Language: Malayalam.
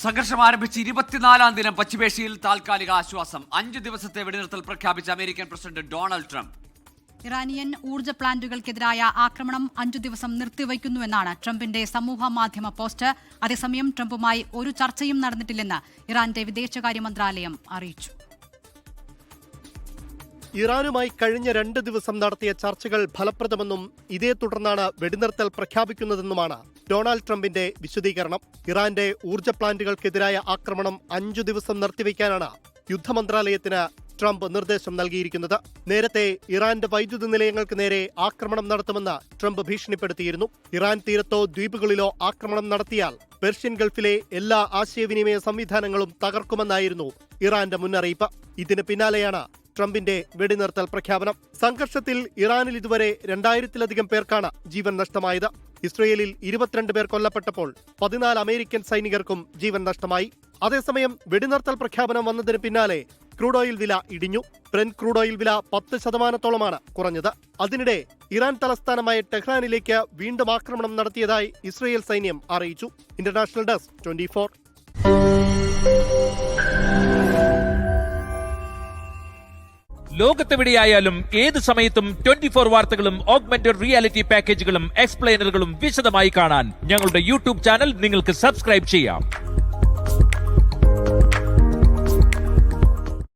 സംഘർഷം ആരംഭിച്ച് 24-ാം ദിനം പശ്ചിമേഷ്യയിൽ താൽക്കാലിക ആശ്വാസം. 5 ദിവസത്തെ വെടിനിർത്തൽ പ്രഖ്യാപിച്ച American president Donald Trump. Iranian ഊർജ്ജ പ്ലാന്റുകൾക്കെതിരായ ആക്രമണം 5 ദിവസം നിർത്തിവയ്ക്കുന്നുവെന്നാണ് ട്രംപിന്റെ സമൂഹ മാധ്യമ പോസ്റ്റ്. അതേസമയം ട്രംപുമായി ഒരു ചർച്ചയും നടന്നിട്ടില്ലെന്ന് ഇറാന്റെ വിദേശകാര്യ മന്ത്രാലയം അറിയിച്ചു. ഇറാനുമായി കഴിഞ്ഞ 2 ദിവസം നടത്തിയ ചർച്ചകൾ ഫലപ്രദമെന്നും ഇതേ തുടർന്നാണ് വെടിനിർത്തൽ പ്രഖ്യാപിക്കുന്നതെന്നുമാണ് ഡൊണാൾഡ് ട്രംപിന്റെ വിശദീകരണം. ഇറാന്റെ ഊർജ്ജ പ്ലാന്റുകൾക്കെതിരായ ആക്രമണം 5 ദിവസം നിർത്തിവെക്കാനാണ് യുദ്ധമന്ത്രാലയത്തിന് ട്രംപ് നിർദ്ദേശം നൽകിയിരിക്കുന്നത്. നേരത്തെ ഇറാന്റെ വൈദ്യുത നിലയങ്ങൾക്ക് നേരെ ആക്രമണം നടത്തുമെന്ന് ട്രംപ് ഭീഷണിപ്പെടുത്തിയിരുന്നു. ഇറാൻ തീരത്തോ ദ്വീപുകളിലോ ആക്രമണം നടത്തിയാൽ പെർഷ്യൻ ഗൾഫിലെ എല്ലാ ആശയവിനിമയ സംവിധാനങ്ങളും തകർക്കുമെന്നായിരുന്നു ഇറാന്റെ മുന്നറിയിപ്പ്. ഇതിന് പിന്നാലെയാണ് ട്രംപിന്റെ വെടിനിർത്തൽ പ്രഖ്യാപനം. സംഘർഷത്തിൽ ഇറാനിൽ ഇതുവരെ 2000-ലധികം പേർക്കാണ് ജീവൻ നഷ്ടമായത്. ഇസ്രയേലിൽ 22 പേർ കൊല്ലപ്പെട്ടപ്പോൾ 14 അമേരിക്കൻ സൈനികർക്കും ജീവൻ നഷ്ടമായി. അതേസമയം വെടിനിർത്തൽ പ്രഖ്യാപനം വന്നതിന് പിന്നാലെ ക്രൂഡ് ഓയിൽ വില ഇടിഞ്ഞു. ബ്രെന്റ് ക്രൂഡ് ഓയിൽ വില 10% കുറഞ്ഞത്. അതിനിടെ ഇറാൻ തലസ്ഥാനമായ ടെഹ്റാനിലേക്ക് വീണ്ടും ആക്രമണം നടത്തിയതായി ഇസ്രയേൽ സൈന്യം അറിയിച്ചു. International desk 24. ലോകത്തെവിടെയായാലും ഏത് സമയത്തും 24 വാർത്തകളും ഓഗ്മെന്റഡ് റിയാലിറ്റി പാക്കേജുകളും എക്സ്പ്ലെയിനറുകളും വിശദമായി കാണാൻ ഞങ്ങളുടെ യൂട്യൂബ് ചാനൽ നിങ്ങൾക്ക് സബ്സ്ക്രൈബ് ചെയ്യാം.